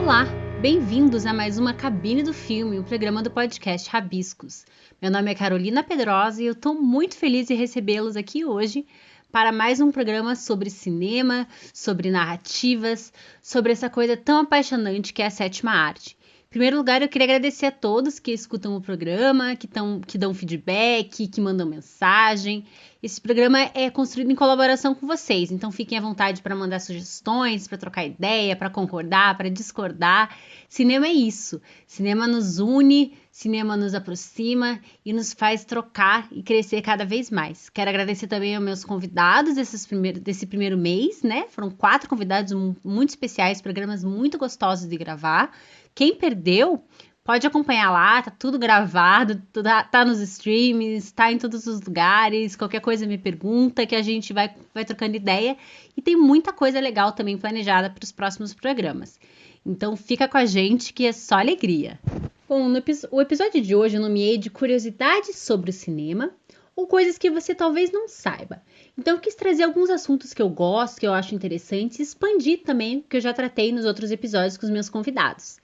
Olá, bem-vindos a mais uma Cabine do Filme, o programa do podcast Rabiscos. Meu nome é Carolina Pedrosa e eu estou muito feliz de recebê-los aqui hoje para mais um programa sobre cinema, sobre narrativas, sobre essa coisa tão apaixonante que é a sétima arte. Em primeiro lugar, eu queria agradecer a todos que escutam o programa, que dão feedback, que mandam mensagem. Esse programa é construído em colaboração com vocês, então fiquem à vontade para mandar sugestões, para trocar ideia, para concordar, para discordar. Cinema é isso. Cinema nos une, cinema nos aproxima e nos faz trocar e crescer cada vez mais. Quero agradecer também aos meus convidados desse primeiro mês, né? Foram 4 convidados muito especiais, programas muito gostosos de gravar. Quem perdeu, pode acompanhar lá, tá tudo gravado, tá nos streams, tá em todos os lugares, qualquer coisa me pergunta que a gente vai trocando ideia e tem muita coisa legal também planejada para os próximos programas. Então fica com a gente que é só alegria. Bom, o episódio de hoje eu nomeei de curiosidades sobre o cinema ou coisas que você talvez não saiba. Então eu quis trazer alguns assuntos que eu gosto, que eu acho interessantes e expandir também o que eu já tratei nos outros episódios com os meus convidados.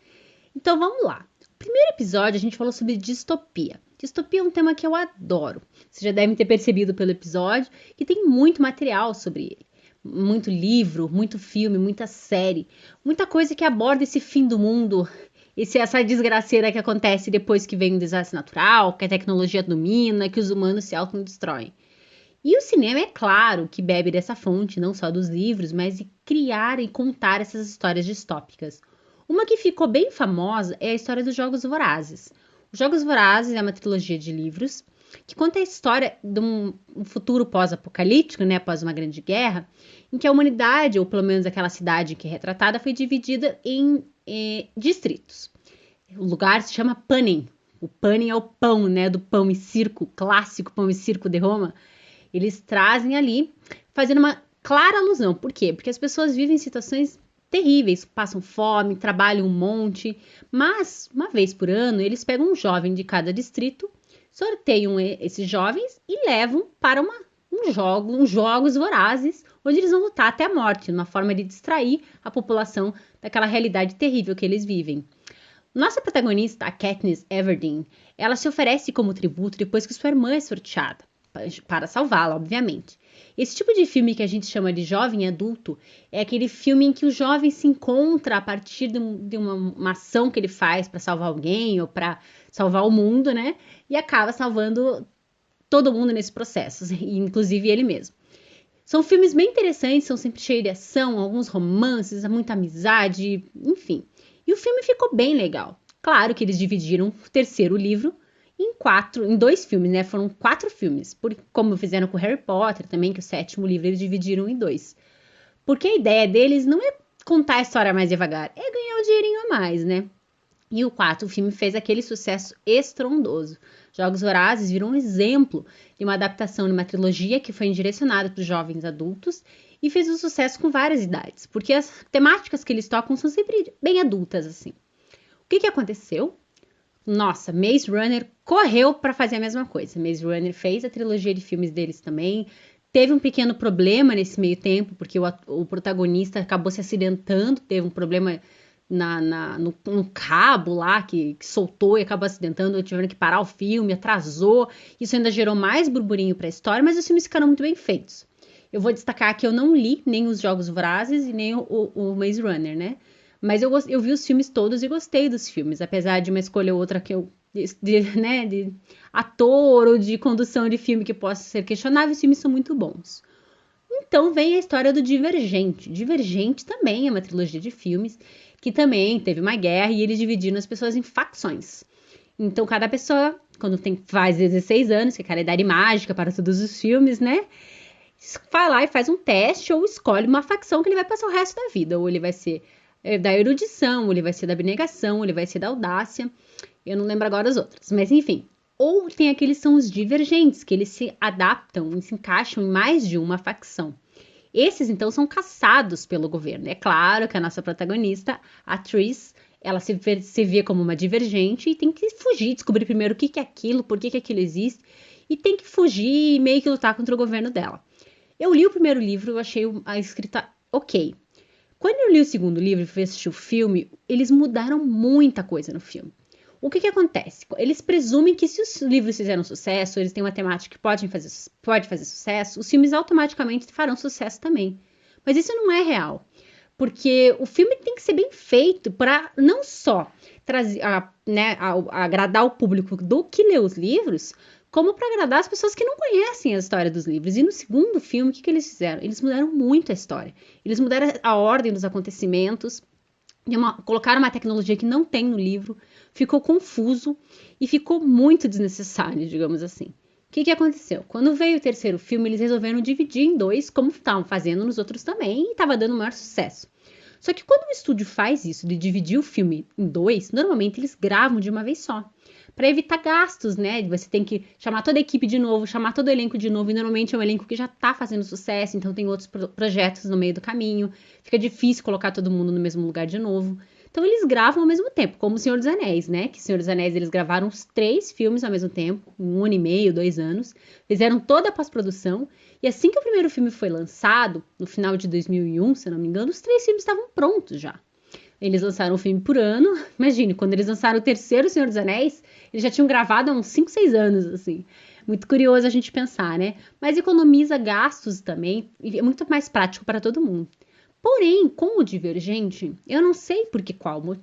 Então vamos lá. No primeiro episódio a gente falou sobre distopia. Distopia é um tema que eu adoro. Vocês já devem ter percebido pelo episódio que tem muito material sobre ele. Muito livro, muito filme, muita série. Muita coisa que aborda esse fim do mundo, essa desgraceira que acontece depois que vem um desastre natural, que a tecnologia domina, que os humanos se autodestroem. E o cinema, é claro, que bebe dessa fonte, não só dos livros, mas de criar e contar essas histórias distópicas. Uma que ficou bem famosa é a história dos Jogos Vorazes. Os Jogos Vorazes é uma trilogia de livros que conta a história de um futuro pós-apocalíptico, né, após uma grande guerra, em que a humanidade, ou pelo menos aquela cidade que é retratada, foi dividida em distritos. O lugar se chama Panem. O Panem é o pão, né, do pão e circo, clássico pão e circo de Roma. Eles trazem ali, fazendo uma clara alusão. Por quê? Porque as pessoas vivem em situações terríveis, passam fome, trabalham um monte, mas uma vez por ano eles pegam um jovem de cada distrito, sorteiam esses jovens e levam para uns jogos vorazes, onde eles vão lutar até a morte, uma forma de distrair a população daquela realidade terrível que eles vivem. Nossa protagonista, a Katniss Everdeen, ela se oferece como tributo depois que sua irmã é sorteada, para salvá-la, obviamente. Esse tipo de filme que a gente chama de jovem adulto é aquele filme em que o jovem se encontra a partir de uma ação que ele faz para salvar alguém ou para salvar o mundo, né? E acaba salvando todo mundo nesse processo, inclusive ele mesmo. São filmes bem interessantes, são sempre cheios de ação, alguns romances, muita amizade, enfim. E o filme ficou bem legal. Claro que eles dividiram o terceiro livro em 2 filmes, né? Foram 4 filmes, como fizeram com Harry Potter também, que o 7º livro eles dividiram em 2. Porque a ideia deles não é contar a história mais devagar, é ganhar o dinheirinho a mais, né? E o 4º filme fez aquele sucesso estrondoso. Jogos Vorazes virou um exemplo de uma adaptação de uma trilogia que foi direcionada para os jovens adultos e fez um sucesso com várias idades, porque as temáticas que eles tocam são sempre bem adultas, assim. O que aconteceu? Nossa, Maze Runner correu para fazer a mesma coisa. Maze Runner fez a trilogia de filmes deles também. Teve um pequeno problema nesse meio tempo, porque o protagonista acabou se acidentando, teve um problema no cabo lá que soltou e acabou acidentando, tiveram que parar o filme, atrasou. Isso ainda gerou mais burburinho para a história, mas os filmes ficaram muito bem feitos. Eu vou destacar que eu não li nem os Jogos Vorazes e nem o Maze Runner, né? Mas eu vi os filmes todos e gostei dos filmes, apesar de uma escolha ou outra que de ator ou de condução de filme que possa ser questionável, os filmes são muito bons. Então vem a história do Divergente. Divergente também é uma trilogia de filmes que também teve uma guerra e eles dividiram as pessoas em facções. Então cada pessoa, quando faz 16 anos, que é aquela idade mágica para todos os filmes, né? Vai lá e faz um teste ou escolhe uma facção que ele vai passar o resto da vida. Ou ele vai ser da erudição, ou ele vai ser da abnegação, ou ele vai ser da audácia. Eu não lembro agora as outras, mas enfim. Ou tem aqueles que são os divergentes, que eles se adaptam e se encaixam em mais de uma facção. Esses, então, são caçados pelo governo. É claro que a nossa protagonista, a Tris, ela se vê como uma divergente e tem que fugir, descobrir primeiro o que é aquilo, por que aquilo existe, e tem que fugir e meio que lutar contra o governo dela. Eu li o primeiro livro, eu achei a escrita ok. Quando eu li o segundo livro e fui assistir o filme, eles mudaram muita coisa no filme. O que acontece? Eles presumem que se os livros fizeram sucesso, eles têm uma temática que pode fazer sucesso, os filmes automaticamente farão sucesso também. Mas isso não é real. Porque o filme tem que ser bem feito para não só trazer, agradar o público do que lê os livros, como para agradar as pessoas que não conhecem a história dos livros. E no segundo filme, o que eles fizeram? Eles mudaram muito a história. Eles mudaram a ordem dos acontecimentos, colocaram uma tecnologia que não tem no livro, ficou confuso e ficou muito desnecessário, digamos assim. O que aconteceu? Quando veio o terceiro filme, eles resolveram dividir em dois, como estavam fazendo nos outros também, e estava dando maior sucesso. Só que quando o estúdio faz isso, de dividir o filme em dois, normalmente eles gravam de uma vez só. Para evitar gastos, né? Você tem que chamar toda a equipe de novo, chamar todo o elenco de novo, e normalmente é um elenco que já tá fazendo sucesso, então tem outros projetos no meio do caminho, fica difícil colocar todo mundo no mesmo lugar de novo. Então eles gravam ao mesmo tempo, como o Senhor dos Anéis, né? Que o Senhor dos Anéis eles gravaram os 3 filmes ao mesmo tempo, 1 ano e meio, 2 anos, fizeram toda a pós-produção, e assim que o primeiro filme foi lançado, no final de 2001, se eu não me engano, os 3 filmes estavam prontos já. Eles lançaram um filme por ano. Imagine, quando eles lançaram o terceiro Senhor dos Anéis, eles já tinham gravado há uns 5, 6 anos, assim. Muito curioso a gente pensar, né? Mas economiza gastos também e é muito mais prático para todo mundo. Porém, com o Divergente, eu não sei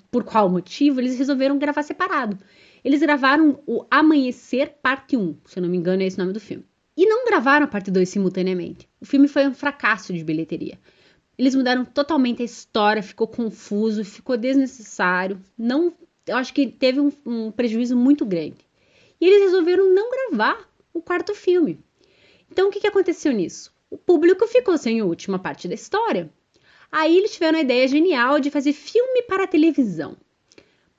por qual motivo eles resolveram gravar separado. Eles gravaram o Amanhecer Parte 1, se eu não me engano é esse o nome do filme. E não gravaram a Parte 2 simultaneamente. O filme foi um fracasso de bilheteria. Eles mudaram totalmente a história, ficou confuso, ficou desnecessário. Não, eu acho que teve um prejuízo muito grande. E eles resolveram não gravar o quarto filme. Então, o que aconteceu nisso? O público ficou sem a última parte da história. Aí eles tiveram a ideia genial de fazer filme para televisão.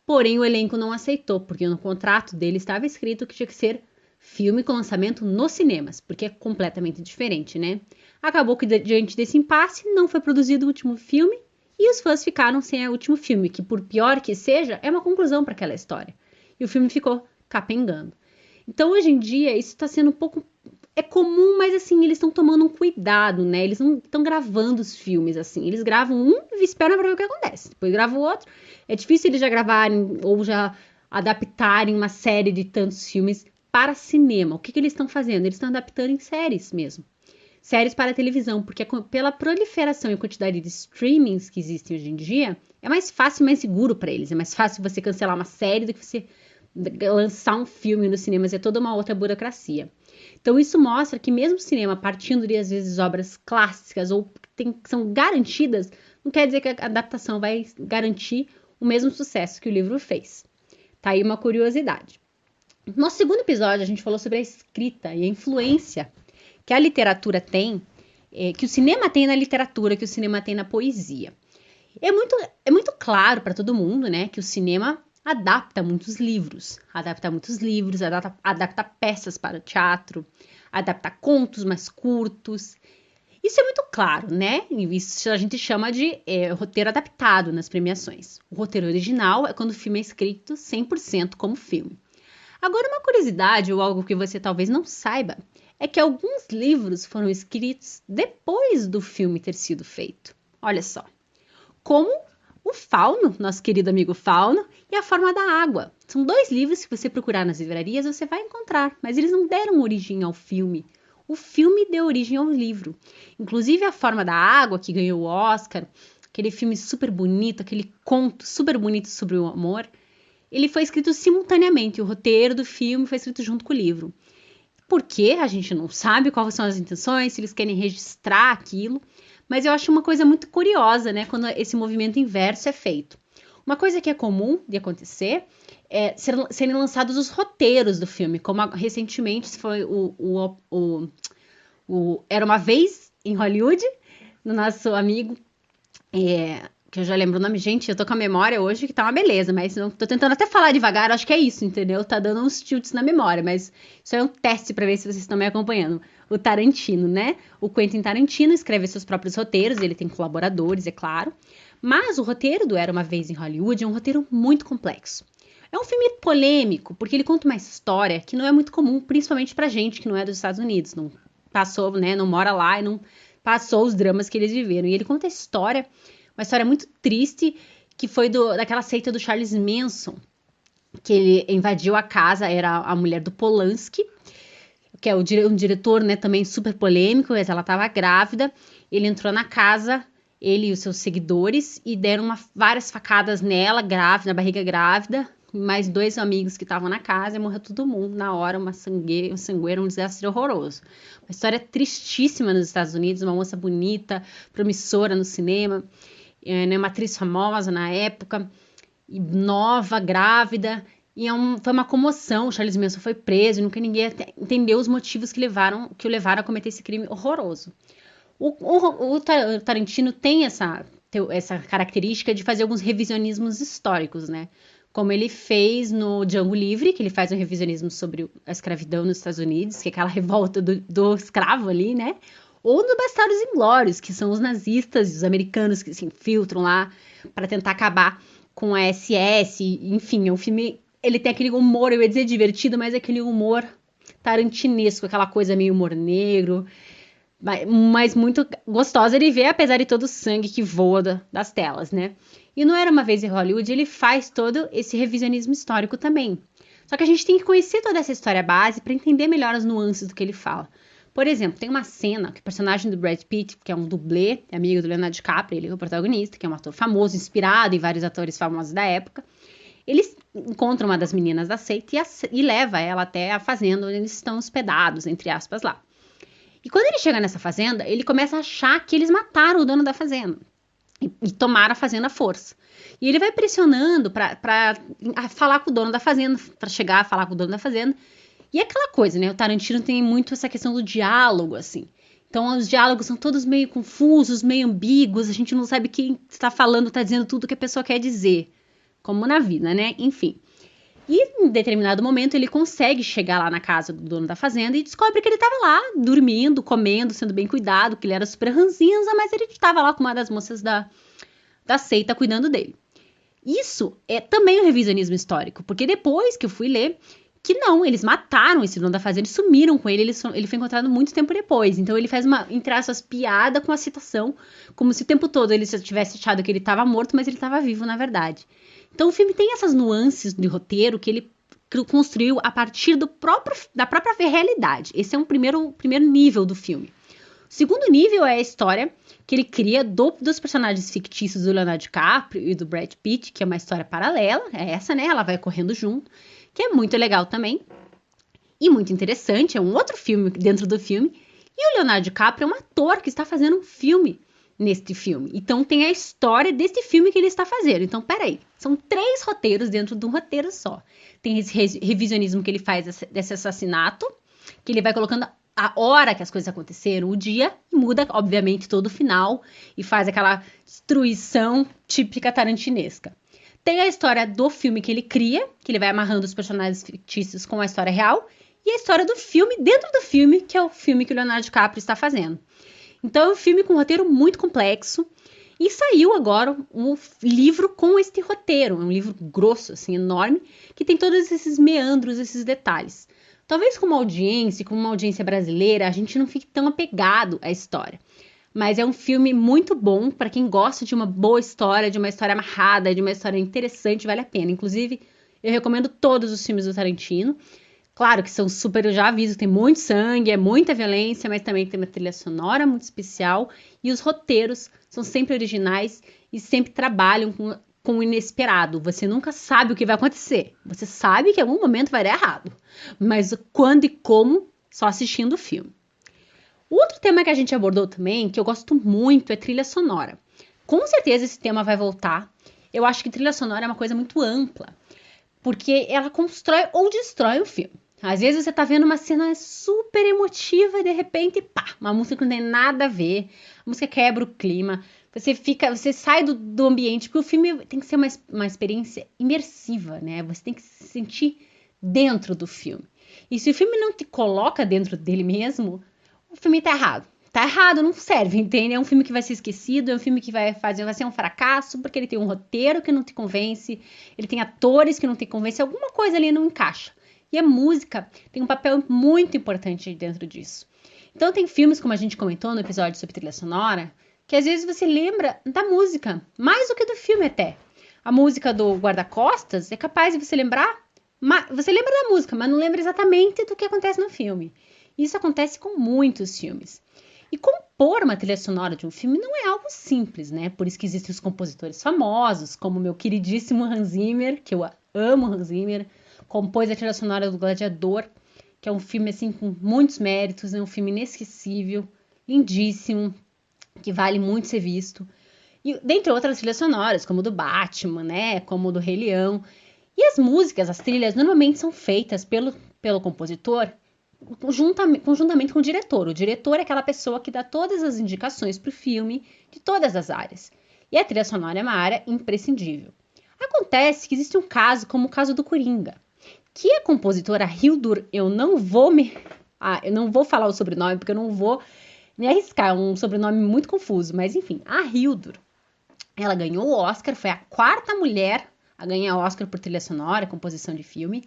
Porém, o elenco não aceitou, porque no contrato dele estava escrito que tinha que ser filme com lançamento nos cinemas, porque é completamente diferente, né? Acabou que, diante desse impasse, não foi produzido o último filme e os fãs ficaram sem o último filme, que, por pior que seja, é uma conclusão para aquela história. E o filme ficou capengando. Então, hoje em dia, isso está sendo um pouco... É comum, mas assim, eles estão tomando um cuidado, né? Eles não estão gravando os filmes assim. Eles gravam um e esperam para ver o que acontece. Depois gravam o outro. É difícil eles já gravarem ou já adaptarem uma série de tantos filmes para cinema. O que eles estão fazendo? Eles estão adaptando em séries mesmo. Séries para televisão, porque pela proliferação e quantidade de streamings que existem hoje em dia, é mais fácil e mais seguro para eles. É mais fácil você cancelar uma série do que você lançar um filme nos cinemas. É toda uma outra burocracia. Então, isso mostra que mesmo o cinema, partindo de, às vezes, obras clássicas ou que são garantidas, não quer dizer que a adaptação vai garantir o mesmo sucesso que o livro fez. Tá aí uma curiosidade. No nosso segundo episódio, a gente falou sobre a escrita e a influência que a literatura tem, que o cinema tem na literatura, que o cinema tem na poesia. É muito claro para todo mundo, né, que o cinema adapta muitos livros, adapta peças para o teatro, adapta contos mais curtos. Isso é muito claro, né? Isso a gente chama de roteiro adaptado nas premiações. O roteiro original é quando o filme é escrito 100% como filme. Agora, uma curiosidade ou algo que você talvez não saiba é que alguns livros foram escritos depois do filme ter sido feito. Olha só, como o Fauno, nosso querido amigo Fauno, e A Forma da Água. São 2 livros que você procurar nas livrarias você vai encontrar, mas eles não deram origem ao filme. O filme deu origem ao livro. Inclusive A Forma da Água, que ganhou o Oscar, aquele filme super bonito, aquele conto super bonito sobre o amor, ele foi escrito simultaneamente. O roteiro do filme foi escrito junto com o livro. Por quê? A gente não sabe quais são as intenções, se eles querem registrar aquilo, mas eu acho uma coisa muito curiosa, né, quando esse movimento inverso é feito. Uma coisa que é comum de acontecer é serem lançados os roteiros do filme, como recentemente foi Era Uma Vez em Hollywood, do nosso amigo, que eu já lembro o nome, gente, eu tô com a memória hoje que tá uma beleza, mas eu tô tentando até falar devagar, acho que é isso, entendeu? Tá dando uns tilts na memória, mas isso é um teste pra ver se vocês estão me acompanhando. O Tarantino, né? O Quentin Tarantino escreve seus próprios roteiros, ele tem colaboradores, é claro, mas o roteiro do Era Uma Vez em Hollywood é um roteiro muito complexo. É um filme polêmico, porque ele conta uma história que não é muito comum, principalmente pra gente que não é dos Estados Unidos, não passou, né, não mora lá e não passou os dramas que eles viveram. E ele conta a história uma história muito triste, que foi daquela seita do Charles Manson, que ele invadiu a casa, era a mulher do Polanski, que é um diretor, né, também super polêmico, mas ela estava grávida, ele entrou na casa, ele e os seus seguidores, e deram várias facadas nela, grávida, na barriga grávida, mais 2 amigos que estavam na casa, e morreu todo mundo na hora, um sangueiro, um desastre horroroso. Uma história tristíssima nos Estados Unidos, uma moça bonita, promissora no cinema, né, uma atriz famosa na época, nova, grávida, e foi uma comoção. O Charles Manson foi preso, nunca ninguém entendeu os motivos que o levaram a cometer esse crime horroroso. O Tarantino tem essa característica de fazer alguns revisionismos históricos, né? Como ele fez no Django Livre, que ele faz um revisionismo sobre a escravidão nos Estados Unidos, que é aquela revolta do escravo ali, né? Ou no Bastardos Inglórios, que são os nazistas e os americanos que se infiltram lá para tentar acabar com a SS. Enfim, é um filme... Ele tem aquele humor, eu ia dizer divertido, mas é aquele humor tarantinesco, aquela coisa meio humor negro, mas muito gostosa de ver, apesar de todo o sangue que voa das telas, né? E não Era Uma Vez em Hollywood, ele faz todo esse revisionismo histórico também. Só que a gente tem que conhecer toda essa história base para entender melhor as nuances do que ele fala. Por exemplo, tem uma cena que o personagem do Brad Pitt, que é um dublê, amigo do Leonardo DiCaprio, ele é o protagonista, que é um ator famoso, inspirado em vários atores famosos da época. Eles encontram uma das meninas da seita e leva ela até a fazenda onde eles estão hospedados, entre aspas, lá. E quando ele chega nessa fazenda, ele começa a achar que eles mataram o dono da fazenda e tomaram a fazenda à força. E ele vai pressionando para falar com o dono da fazenda, para chegar a falar com o dono da fazenda. E é aquela coisa, né? O Tarantino tem muito essa questão do diálogo, assim. Então, os diálogos são todos meio confusos, meio ambíguos, a gente não sabe quem está falando, está dizendo tudo que a pessoa quer dizer. Como na vida, né? Enfim. E em determinado momento ele consegue chegar lá na casa do dono da fazenda e descobre que ele estava lá, dormindo, comendo, sendo bem cuidado, que ele era super ranzinza, mas ele estava lá com uma das moças da seita cuidando dele. Isso é também um revisionismo histórico, porque depois que eu fui ler, que não, eles mataram esse dono da fazenda e sumiram com ele, ele foi encontrado muito tempo depois. Então ele faz uma, entre aspas, piada com a citação, como se o tempo todo ele tivesse achado que ele estava morto, mas ele estava vivo na verdade. Então o filme tem essas nuances de roteiro que ele construiu a partir da própria realidade. Esse é um primeiro nível do filme. O segundo nível é a história que ele cria dos personagens fictícios do Leonardo DiCaprio e do Brad Pitt, que é uma história paralela, é essa, né? Ela vai correndo junto, que é muito legal também e muito interessante, é um outro filme dentro do filme. E o Leonardo DiCaprio é um ator que está fazendo um filme neste filme. Então tem a história desse filme que ele está fazendo. Então, peraí, são 3 roteiros dentro de um roteiro só. Tem esse revisionismo que ele faz desse assassinato, que ele vai colocando a hora que as coisas aconteceram, o dia, e muda, obviamente, todo o final, e faz aquela destruição típica tarantinesca. Tem a história do filme que ele cria, que ele vai amarrando os personagens fictícios com a história real, e a história do filme dentro do filme, que é o filme que o Leonardo DiCaprio está fazendo. Então é um filme com um roteiro muito complexo, e saiu agora um livro com este roteiro, um livro grosso, assim, enorme, que tem todos esses meandros, esses detalhes. Talvez como uma audiência brasileira, a gente não fique tão apegado à história. Mas é um filme muito bom para quem gosta de uma boa história, de uma história amarrada, de uma história interessante, vale a pena. Inclusive, eu recomendo todos os filmes do Tarantino. Claro que são super, eu já aviso, tem muito sangue, é muita violência, mas também tem uma trilha sonora muito especial. E os roteiros são sempre originais e sempre trabalham com o inesperado. Você nunca sabe o que vai acontecer. Você sabe que em algum momento vai dar errado. Mas quando e como, só assistindo o filme. O outro tema que a gente abordou também, que eu gosto muito, é trilha sonora. Com certeza esse tema vai voltar. Eu acho que trilha sonora é uma coisa muito ampla, porque ela constrói ou destrói o filme. Às vezes você tá vendo uma cena super emotiva e de repente, pá, uma música que não tem nada a ver, a música quebra o clima, você sai do ambiente, porque o filme tem que ser uma experiência imersiva, né? Você tem que se sentir dentro do filme. E se o filme não te coloca dentro dele mesmo, o filme tá errado. Tá errado, não serve, entende? É um filme que vai ser esquecido, é um filme que vai ser um fracasso, porque ele tem um roteiro que não te convence, ele tem atores que não te convencem, alguma coisa ali não encaixa. E a música tem um papel muito importante dentro disso. Então tem filmes, como a gente comentou no episódio sobre trilha sonora, que às vezes você lembra da música, mais do que do filme até. A música do Guarda-Costas é capaz de você lembrar, você lembra da música, mas não lembra exatamente do que acontece no filme. Isso acontece com muitos filmes. E compor uma trilha sonora de um filme não é algo simples, né? Por isso que existem os compositores famosos, como o meu queridíssimo Hans Zimmer, que eu amo Hans Zimmer, compôs a trilha sonora do Gladiador, que é um filme assim com muitos méritos, é um filme inesquecível, lindíssimo, que vale muito ser visto. E dentre outras trilhas sonoras, como do Batman, né, como do Rei Leão. E as músicas, as trilhas, normalmente são feitas pelo compositor conjuntamente com o diretor. O diretor é aquela pessoa que dá todas as indicações para o filme, de todas as áreas. E a trilha sonora é uma área imprescindível. Acontece que existe um caso, como o caso do Coringa, que a compositora Hildur, eu não vou falar o sobrenome, porque eu não vou me arriscar, é um sobrenome muito confuso, mas enfim, a Hildur, ela ganhou o Oscar, foi a quarta mulher a ganhar Oscar por trilha sonora, composição de filme,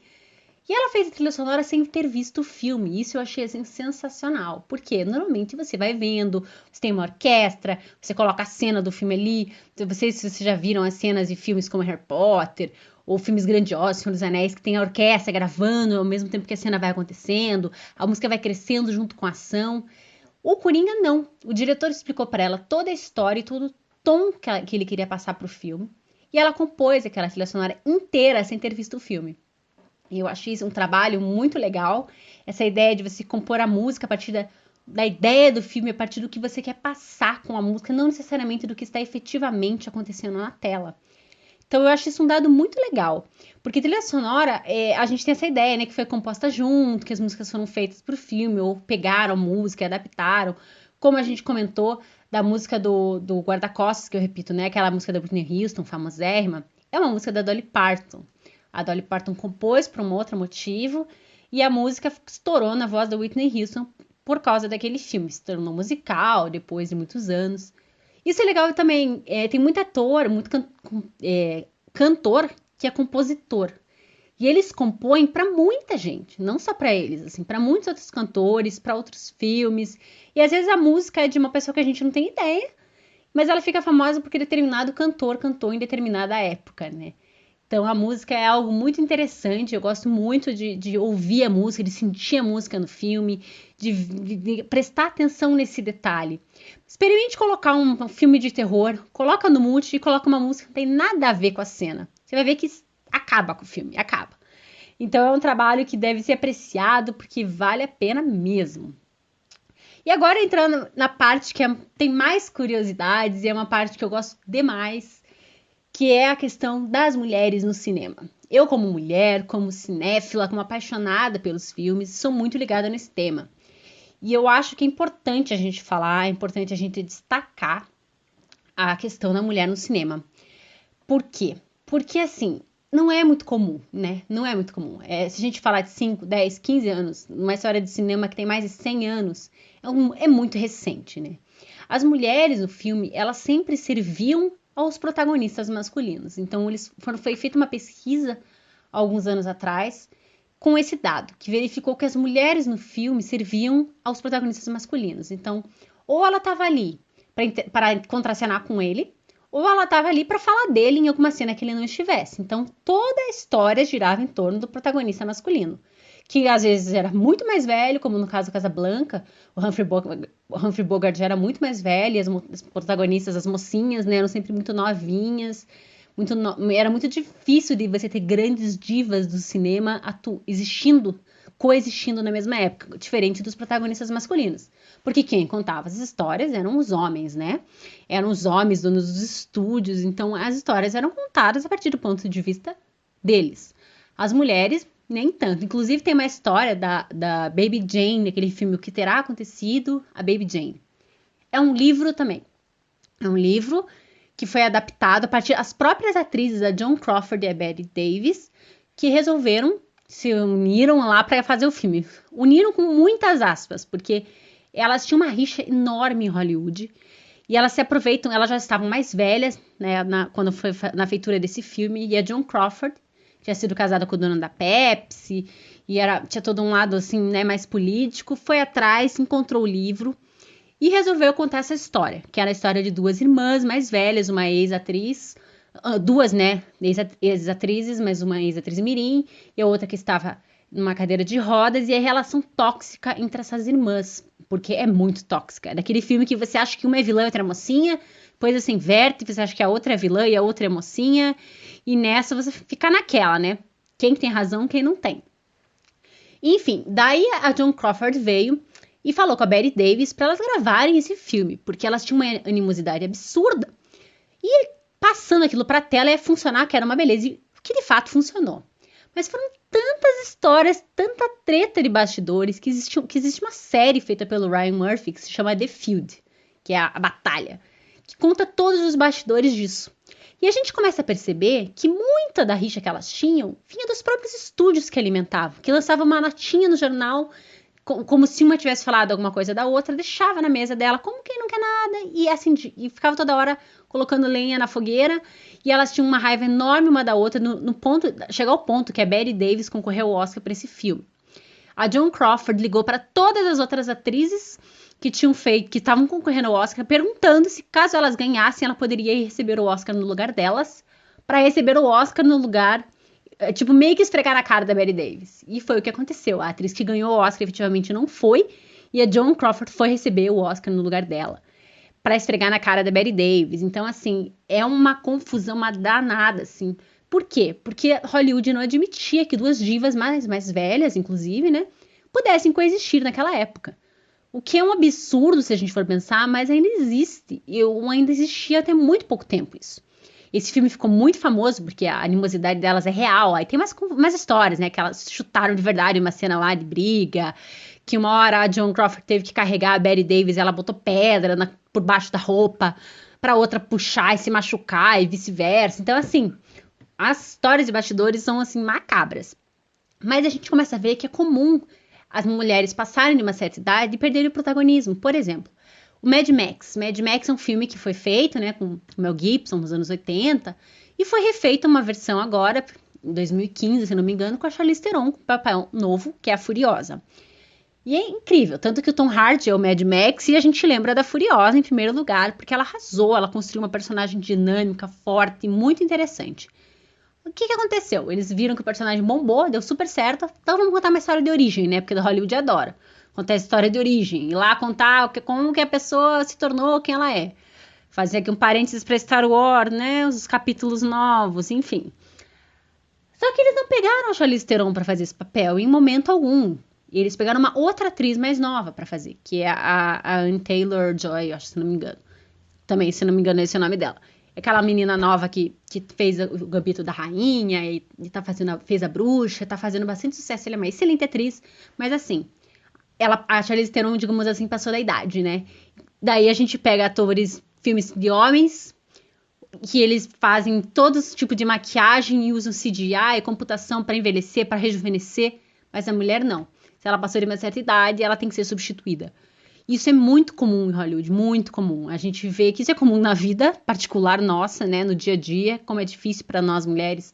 e ela fez a trilha sonora sem ter visto o filme. Isso eu achei assim, sensacional. Porque normalmente você vai vendo, você tem uma orquestra, você coloca a cena do filme ali. Se vocês já viram as cenas de filmes como Harry Potter, ou filmes grandiosos, Senhor dos Anéis, que tem a orquestra gravando ao mesmo tempo que a cena vai acontecendo, a música vai crescendo junto com a ação. O Coringa não. O diretor explicou para ela toda a história e todo o tom que ele queria passar para o filme. E ela compôs aquela trilha sonora inteira sem ter visto o filme. E eu achei isso um trabalho muito legal, essa ideia de você compor a música a partir da ideia do filme, a partir do que você quer passar com a música, não necessariamente do que está efetivamente acontecendo na tela. Então eu acho isso um dado muito legal, porque trilha sonora, a gente tem essa ideia, né, que foi composta junto, que as músicas foram feitas para o filme, ou pegaram música e adaptaram, como a gente comentou da música do Guarda-Costas, que eu repito, né, aquela música da Whitney Houston, famosérrima, é uma música da Dolly Parton. A Dolly Parton compôs por um outro motivo e a música estourou na voz da Whitney Houston por causa daquele filme. Se tornou musical depois de muitos anos. Isso é legal também. Tem muito ator, muito cantor que é compositor. E eles compõem para muita gente, não só para eles, assim, para muitos outros cantores, para outros filmes. E às vezes a música é de uma pessoa que a gente não tem ideia, mas ela fica famosa porque determinado cantor cantou em determinada época, né? Então a música é algo muito interessante, eu gosto muito de ouvir a música, de sentir a música no filme, de prestar atenção nesse detalhe. Experimente colocar um filme de terror, coloca no mute e coloca uma música que não tem nada a ver com a cena. Você vai ver que acaba com o filme, acaba. Então é um trabalho que deve ser apreciado porque vale a pena mesmo. E agora entrando na parte que tem mais curiosidades e é uma parte que eu gosto demais, que é a questão das mulheres no cinema. Eu, como mulher, como cinéfila, como apaixonada pelos filmes, sou muito ligada nesse tema. E eu acho que é importante a gente falar, é importante a gente destacar a questão da mulher no cinema. Por quê? Porque, assim, não é muito comum, né? Não é muito comum. Se a gente falar de 5, 10, 15 anos, numa história de cinema que tem mais de 100 anos, é muito recente, né? As mulheres no filme, elas sempre serviam aos protagonistas masculinos. Então, foi feita uma pesquisa alguns anos atrás com esse dado, que verificou que as mulheres no filme serviam aos protagonistas masculinos. Então, ou ela estava ali para contracenar com ele, ou ela estava ali para falar dele em alguma cena que ele não estivesse. Então, toda a história girava em torno do protagonista masculino, que às vezes era muito mais velho, como no caso da Casablanca, o Humphrey Bogart já era muito mais velho, e as protagonistas, as mocinhas, né, eram sempre muito novinhas, era muito difícil de você ter grandes divas do cinema coexistindo na mesma época, diferente dos protagonistas masculinos. Porque quem contava as histórias eram os homens, né? Eram os homens, donos dos estúdios, então as histórias eram contadas a partir do ponto de vista deles. As mulheres, nem tanto. Inclusive tem uma história da Baby Jane, aquele filme O Que Terá Acontecido a Baby Jane. É um livro também. É um livro que foi adaptado a partir das próprias atrizes, a Joan Crawford e a Bette Davis, que se uniram lá para fazer o filme. Uniram com muitas aspas, porque elas tinham uma rixa enorme em Hollywood e elas se aproveitam, elas já estavam mais velhas, né, quando foi na feitura desse filme, e a Joan Crawford tinha sido casada com o dono da Pepsi e tinha todo um lado assim, né, mais político, foi atrás, encontrou o livro e resolveu contar essa história, que era a história de duas irmãs mais velhas, uma ex-atriz, duas, né, ex-atrizes, mas uma ex-atriz mirim e a outra que estava numa cadeira de rodas, e a relação tóxica entre essas irmãs, porque é muito tóxica. É daquele filme que você acha que uma é vilã e outra é mocinha, depois você inverte, você acha que a outra é vilã e a outra é mocinha, e nessa você fica naquela, né? Quem tem razão, quem não tem. Enfim, daí a Joan Crawford veio e falou com a Bette Davis para elas gravarem esse filme, porque elas tinham uma animosidade absurda. E passando aquilo para a tela ia funcionar, que era uma beleza, e que de fato funcionou. Mas foram tantas histórias, tanta treta de bastidores, que existe uma série feita pelo Ryan Murphy que se chama The Feud, que é a batalha, que conta todos os bastidores disso. E a gente começa a perceber que muita da rixa que elas tinham vinha dos próprios estúdios que alimentavam, que lançavam uma notinha no jornal, como se uma tivesse falado alguma coisa da outra, deixava na mesa dela, como quem não quer nada, e assim, e ficava toda hora colocando lenha na fogueira, e elas tinham uma raiva enorme uma da outra, no ponto, chegou ao ponto que a Bette Davis concorreu ao Oscar para esse filme. A Joan Crawford ligou para todas as outras atrizes que estavam concorrendo ao Oscar, perguntando se, caso elas ganhassem, ela poderia receber o Oscar no lugar delas, para receber o Oscar no lugar, tipo, meio que esfregar na cara da Bette Davis. E foi o que aconteceu. A atriz que ganhou o Oscar efetivamente não foi, e a Joan Crawford foi receber o Oscar no lugar dela, para esfregar na cara da Bette Davis. Então, assim, é uma confusão, uma danada, assim. Por quê? Porque Hollywood não admitia que duas divas mais velhas, inclusive, né, pudessem coexistir naquela época. O que é um absurdo se a gente for pensar, mas ainda existe. E ainda existia até muito pouco tempo isso. Esse filme ficou muito famoso porque a animosidade delas é real. Aí tem mais histórias, né? Que elas chutaram de verdade uma cena lá de briga. Que uma hora a Joan Crawford teve que carregar a Bette Davis e ela botou pedra por baixo da roupa pra outra puxar e se machucar e vice-versa. Então, assim, as histórias de bastidores são, assim, macabras. Mas a gente começa a ver que é comum as mulheres passarem de uma certa idade e perderem o protagonismo. Por exemplo, o Mad Max. Mad Max é um filme que foi feito, né, com o Mel Gibson nos anos 80 e foi refeita uma versão agora, em 2015, se não me engano, com a Charlize Theron, com um papel novo, que é a Furiosa. E é incrível, tanto que o Tom Hardy é o Mad Max e a gente lembra da Furiosa em primeiro lugar, porque ela arrasou, ela construiu uma personagem dinâmica, forte e muito interessante. O que aconteceu? Eles viram que o personagem bombou, deu super certo, então vamos contar uma história de origem, né? Porque Hollywood adora contar a história de origem, ir lá contar como que a pessoa se tornou quem ela é. Fazer aqui um parênteses para Star Wars, né? Os capítulos novos, enfim. Só que eles não pegaram a Charlize Theron para fazer esse papel em momento algum. E eles pegaram uma outra atriz mais nova para fazer, que é a Anne Taylor-Joy, acho, se não me engano. Também, se não me engano, esse é o nome dela. Aquela menina nova que fez o Gambito da Rainha e fez a Bruxa, tá fazendo bastante sucesso. Ela é uma excelente atriz, mas assim, a Charlize Theron, digamos assim, passou da idade, né? Daí a gente pega atores, filmes de homens, que eles fazem todo tipo de maquiagem e usam CGI e computação para envelhecer, para rejuvenescer, mas a mulher não. Se ela passou de uma certa idade, ela tem que ser substituída. Isso é muito comum em Hollywood, muito comum. A gente vê que isso é comum na vida particular nossa, né, no dia a dia, como é difícil para nós mulheres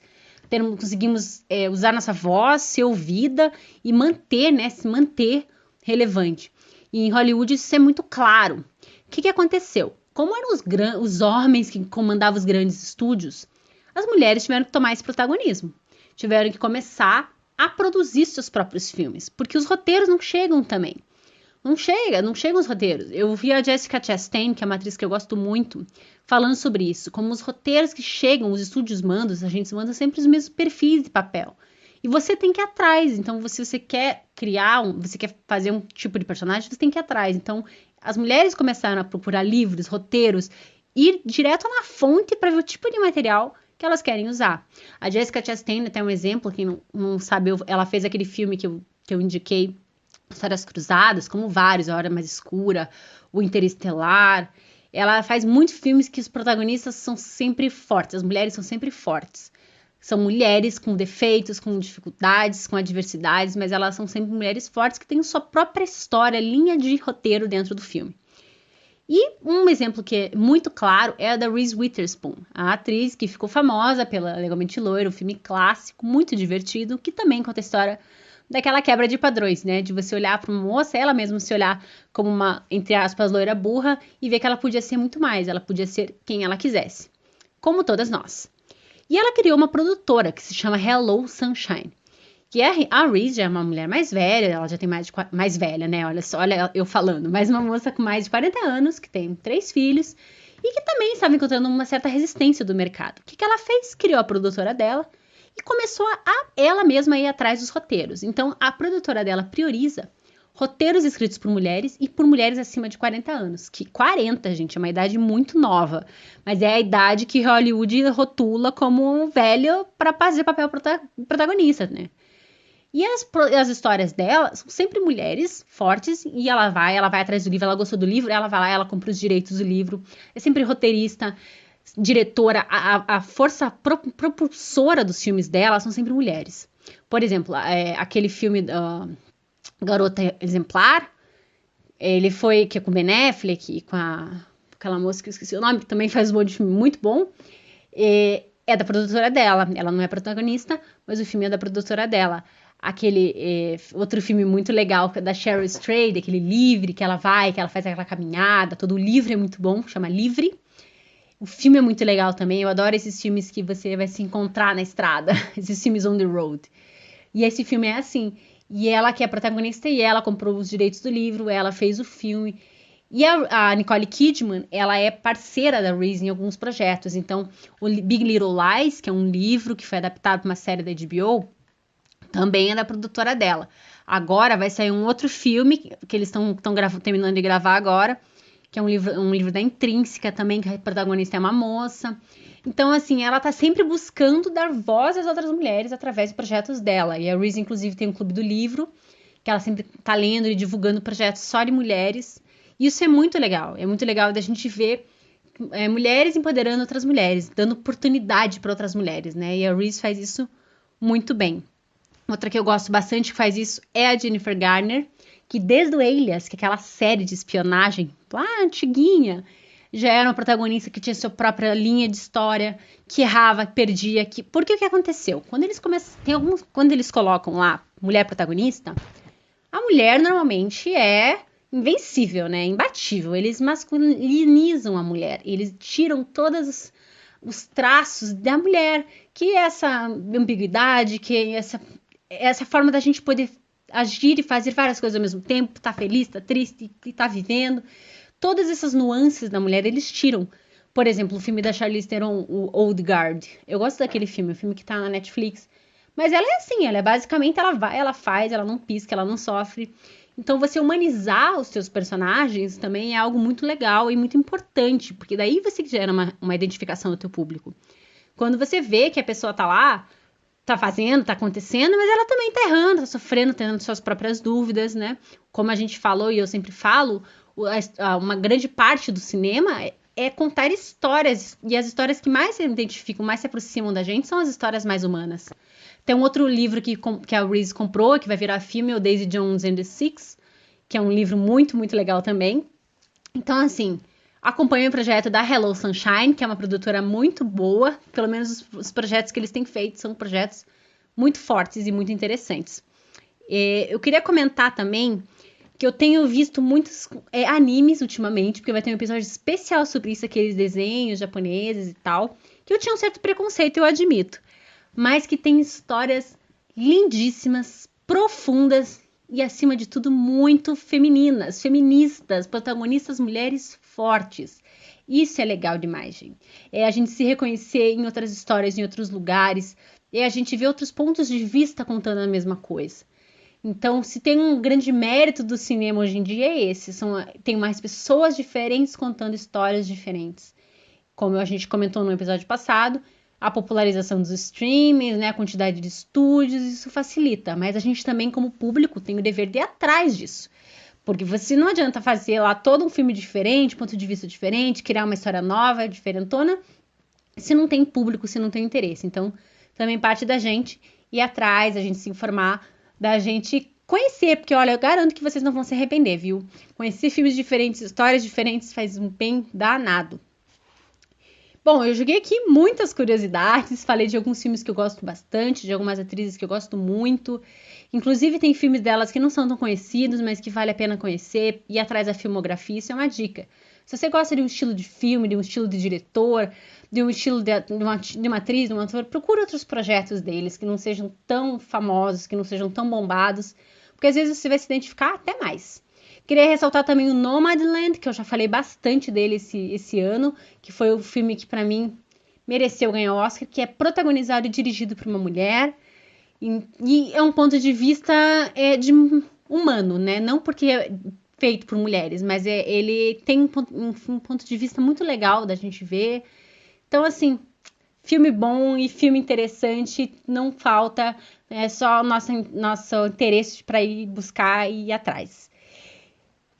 conseguimos usar nossa voz, ser ouvida e manter, né, se manter relevante. E em Hollywood isso é muito claro. O que aconteceu? Como eram os homens que comandavam os grandes estúdios, as mulheres tiveram que tomar esse protagonismo. Tiveram que começar a produzir seus próprios filmes, porque os roteiros não chegam também. Não chegam os roteiros. Eu vi a Jessica Chastain, que é uma atriz que eu gosto muito, falando sobre isso. Como os roteiros que chegam, os estúdios mandam, os agentes mandam sempre os mesmos perfis de papel. E você tem que ir atrás. Então, se você quer você quer fazer um tipo de personagem, você tem que ir atrás. Então, as mulheres começaram a procurar livros, roteiros, ir direto na fonte para ver o tipo de material que elas querem usar. A Jessica Chastain, até um exemplo, quem não sabe, ela fez aquele filme que eu indiquei, Histórias Cruzadas, como vários, A Hora Mais Escura, O Interestelar. Ela faz muitos filmes que os protagonistas são sempre fortes, as mulheres são sempre fortes. São mulheres com defeitos, com dificuldades, com adversidades, mas elas são sempre mulheres fortes que têm sua própria história, linha de roteiro dentro do filme. E um exemplo que é muito claro é a da Reese Witherspoon, a atriz que ficou famosa pela Legalmente Loira, um filme clássico, muito divertido, que também conta a história daquela quebra de padrões, né? De você olhar para uma moça, ela mesma se olhar como uma, entre aspas, loira burra e ver que ela podia ser muito mais, ela podia ser quem ela quisesse, como todas nós. E ela criou uma produtora que se chama Hello Sunshine. Que a Reese já é uma mulher mais velha, ela já tem mais velha, né? Olha só, olha eu falando, mas uma moça com mais de 40 anos, que tem 3 filhos, e que também estava encontrando uma certa resistência do mercado. O que ela fez? Criou a produtora dela e começou ela mesma a ir atrás dos roteiros. Então, a produtora dela prioriza roteiros escritos por mulheres e por mulheres acima de 40 anos. Que 40, gente, é uma idade muito nova. Mas é a idade que Hollywood rotula como velho para fazer papel protagonista, né? E as histórias dela são sempre mulheres fortes e ela vai atrás do livro, ela gostou do livro, ela vai lá, ela compra os direitos do livro. É sempre roteirista, diretora, a força propulsora dos filmes dela são sempre mulheres. Por exemplo, aquele filme Garota Exemplar, ele foi que é com Ben Affleck e com aquela moça que eu esqueci o nome, que também faz um filme muito bom. É da produtora dela, ela não é protagonista, mas o filme é da produtora dela. Aquele outro filme muito legal da Cheryl Strayed, aquele Livre, que ela faz aquela caminhada, todo o livro é muito bom, chama Livre. O filme é muito legal também, eu adoro esses filmes que você vai se encontrar na estrada, esses filmes on the road. E esse filme é assim, e ela que é a protagonista e ela comprou os direitos do livro, ela fez o filme. E a Nicole Kidman, ela é parceira da Reese em alguns projetos, então o Big Little Lies, que é um livro que foi adaptado para uma série da HBO, também é da produtora dela. Agora vai sair um outro filme que eles estão terminando de gravar agora, que é um livro da Intrínseca também, que a protagonista é uma moça. Então, assim, ela tá sempre buscando dar voz às outras mulheres através de projetos dela. E a Reese, inclusive, tem um clube do livro, que ela sempre tá lendo e divulgando projetos só de mulheres. Isso é muito legal. É muito legal da gente ver mulheres empoderando outras mulheres, dando oportunidade para outras mulheres, né? E a Reese faz isso muito bem. Outra que eu gosto bastante que faz isso é a Jennifer Garner, que desde o Alias, que é aquela série de espionagem lá antiguinha, já era uma protagonista que tinha sua própria linha de história, que errava, perdia. Porque o que aconteceu? Quando eles colocam lá mulher protagonista, a mulher normalmente é invencível, né? Imbatível. Eles masculinizam a mulher, eles tiram todos os traços da mulher, que é essa ambiguidade, que é essa forma da gente poder agir e fazer várias coisas ao mesmo tempo, tá feliz, tá triste, tá vivendo. Todas essas nuances da mulher, eles tiram. Por exemplo, o filme da Charlize Theron, o Old Guard. Eu gosto daquele filme, o filme que tá na Netflix. Mas ela é assim, ela é basicamente, ela vai, ela faz, ela não pisca, ela não sofre. Então, você humanizar os seus personagens também é algo muito legal e muito importante, porque daí você gera uma identificação do teu público. Quando você vê que a pessoa tá lá, tá fazendo, tá acontecendo, mas ela também tá errando, tá sofrendo, tendo suas próprias dúvidas, né? Como a gente falou e eu sempre falo, uma grande parte do cinema é contar histórias, e as histórias que mais se identificam, mais se aproximam da gente, são as histórias mais humanas. Tem um outro livro que a Reese comprou, que vai virar filme, o Daisy Jones and the Six, que é um livro muito, muito legal também. Então, assim, acompanho o projeto da Hello Sunshine, que é uma produtora muito boa. Pelo menos os projetos que eles têm feito são projetos muito fortes e muito interessantes. Eu queria comentar também que eu tenho visto muitos animes ultimamente, porque vai ter um episódio especial sobre isso, aqueles desenhos japoneses e tal, que eu tinha um certo preconceito, eu admito, mas que tem histórias lindíssimas, profundas e, acima de tudo, muito femininas, feministas, protagonistas mulheres fortes. Isso é legal demais, gente. É a gente se reconhecer em outras histórias, em outros lugares, é a gente ver outros pontos de vista contando a mesma coisa. Então, se tem um grande mérito do cinema hoje em dia, é esse. Tem mais pessoas diferentes contando histórias diferentes. Como a gente comentou no episódio passado, a popularização dos streamings, né, a quantidade de estúdios, isso facilita. Mas a gente também, como público, tem o dever de ir atrás disso. Porque você não adianta fazer lá todo um filme diferente, ponto de vista diferente, criar uma história nova, diferentona, se não tem público, se não tem interesse. Então, também parte da gente ir atrás, a gente se informar, da gente conhecer, porque olha, eu garanto que vocês não vão se arrepender, viu? Conhecer filmes diferentes, histórias diferentes faz um bem danado. Bom, eu joguei aqui muitas curiosidades, falei de alguns filmes que eu gosto bastante, de algumas atrizes que eu gosto muito. Inclusive tem filmes delas que não são tão conhecidos, mas que vale a pena conhecer, ir atrás da filmografia, isso é uma dica. Se você gosta de um estilo de filme, de um estilo de diretor, de um estilo de uma atriz, de um ator, procura outros projetos deles que não sejam tão famosos, que não sejam tão bombados, porque às vezes você vai se identificar até mais. Queria ressaltar também o Nomadland, que eu já falei bastante dele esse ano, que foi o filme que, para mim, mereceu ganhar o Oscar, que é protagonizado e dirigido por uma mulher. E é um ponto de vista humano, né? Não porque é feito por mulheres, mas ele tem um ponto de vista muito legal da gente ver. Então, assim, filme bom e filme interessante, não falta. É só nosso interesse para ir buscar e ir atrás.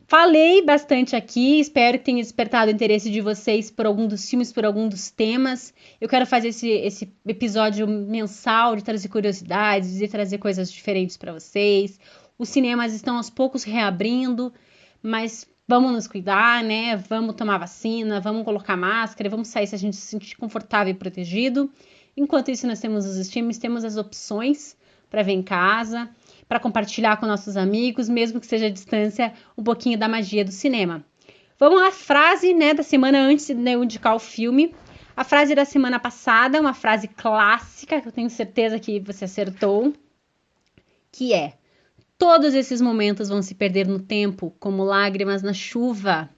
Falei bastante aqui, espero que tenha despertado o interesse de vocês por algum dos filmes, por algum dos temas. Eu quero fazer esse episódio mensal de trazer curiosidades, de trazer coisas diferentes para vocês. Os cinemas estão aos poucos reabrindo, mas vamos nos cuidar, né? Vamos tomar vacina, vamos colocar máscara, vamos sair se a gente se sentir confortável e protegido. Enquanto isso, nós temos os streams, temos as opções para ver em casa, para compartilhar com nossos amigos, mesmo que seja à distância, um pouquinho da magia do cinema. Vamos à frase, né, da semana antes de eu indicar o filme. A frase da semana passada, uma frase clássica, que eu tenho certeza que você acertou, que é: todos esses momentos vão se perder no tempo, como lágrimas na chuva.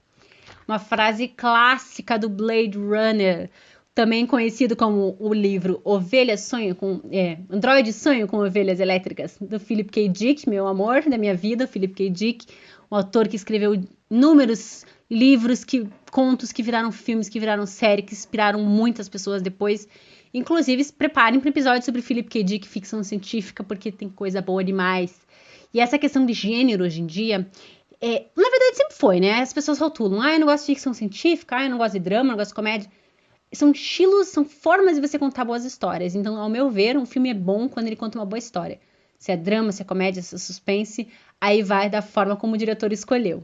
Uma frase clássica do Blade Runner, também conhecido como o livro Android Sonho com Ovelhas Elétricas, do Philip K. Dick, meu amor da minha vida, Philip K. Dick, um autor que escreveu inúmeros livros, contos que viraram filmes, que viraram série, que inspiraram muitas pessoas depois. Inclusive, se preparem para um episódio sobre Philip K. Dick, ficção científica, porque tem coisa boa demais. E essa questão de gênero hoje em dia, na verdade sempre foi, né? As pessoas rotulam, eu não gosto de ficção científica, eu não gosto de drama, eu não gosto de comédia. São estilos, são formas de você contar boas histórias. Então, ao meu ver, um filme é bom quando ele conta uma boa história. Se é drama, se é comédia, se é suspense, aí vai da forma como o diretor escolheu.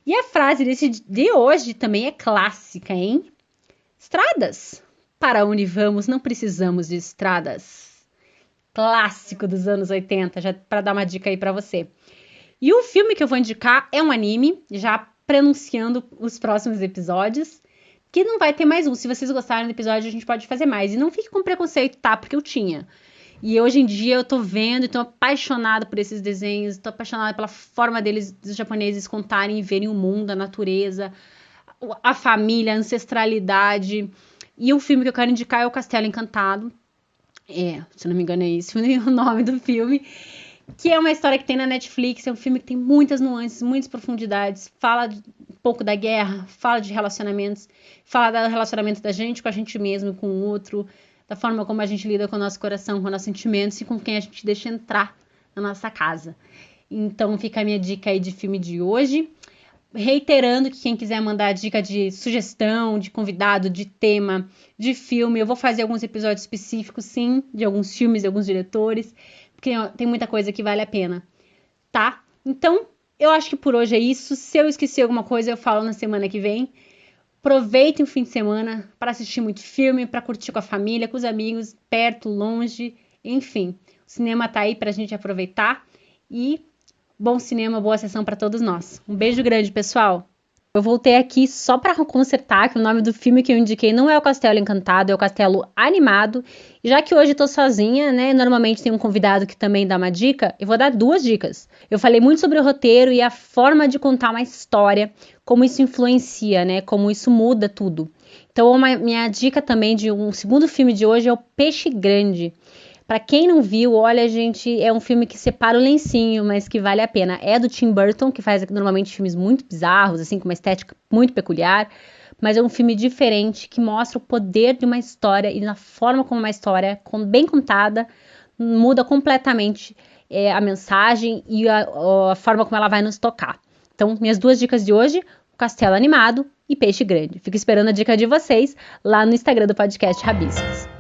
E a frase de hoje também é clássica, hein? Estradas. Para onde vamos, não precisamos de estradas. Clássico dos anos 80, já para dar uma dica aí para você. E o filme que eu vou indicar é um anime, já prenunciando os próximos episódios, que não vai ter mais um. Se vocês gostarem do episódio, a gente pode fazer mais. E não fique com preconceito, tá? Porque eu tinha. E hoje em dia eu tô vendo e tô apaixonada por esses desenhos, tô apaixonada pela forma dos japoneses contarem e verem o mundo, a natureza, a família, a ancestralidade. E o filme que eu quero indicar é O Castelo Encantado. Se não me engano é esse o nome do filme. Que é uma história que tem na Netflix, é um filme que tem muitas nuances, muitas profundidades, fala um pouco da guerra, fala de relacionamentos, fala do relacionamento da gente com a gente mesmo, com o outro, da forma como a gente lida com o nosso coração, com os nossos sentimentos e com quem a gente deixa entrar na nossa casa. Então fica a minha dica aí de filme de hoje. Reiterando que quem quiser mandar dica de sugestão, de convidado, de tema, de filme, eu vou fazer alguns episódios específicos, sim, de alguns filmes, de alguns diretores, porque tem muita coisa que vale a pena, tá? Então, eu acho que por hoje é isso. Se eu esqueci alguma coisa, eu falo na semana que vem. Aproveitem o fim de semana para assistir muito filme, para curtir com a família, com os amigos, perto, longe, enfim. O cinema tá aí pra gente aproveitar e bom cinema, boa sessão para todos nós. Um beijo grande, pessoal! Eu voltei aqui só para consertar que o nome do filme que eu indiquei não é O Castelo Encantado, é O Castelo Animado. E já que hoje eu tô sozinha, né, normalmente tem um convidado que também dá uma dica, eu vou dar 2 dicas. Eu falei muito sobre o roteiro e a forma de contar uma história, como isso influencia, né, como isso muda tudo. Então, minha dica também de um segundo filme de hoje é O Peixe Grande. Para quem não viu, olha, gente, é um filme que separa o lencinho, mas que vale a pena. É do Tim Burton, que faz normalmente filmes muito bizarros, assim, com uma estética muito peculiar, mas é um filme diferente, que mostra o poder de uma história e na forma como uma história, bem contada, muda completamente a mensagem e a forma como ela vai nos tocar. Então, minhas 2 dicas de hoje, O Castelo Animado e Peixe Grande. Fico esperando a dica de vocês lá no Instagram do podcast Rabiscos.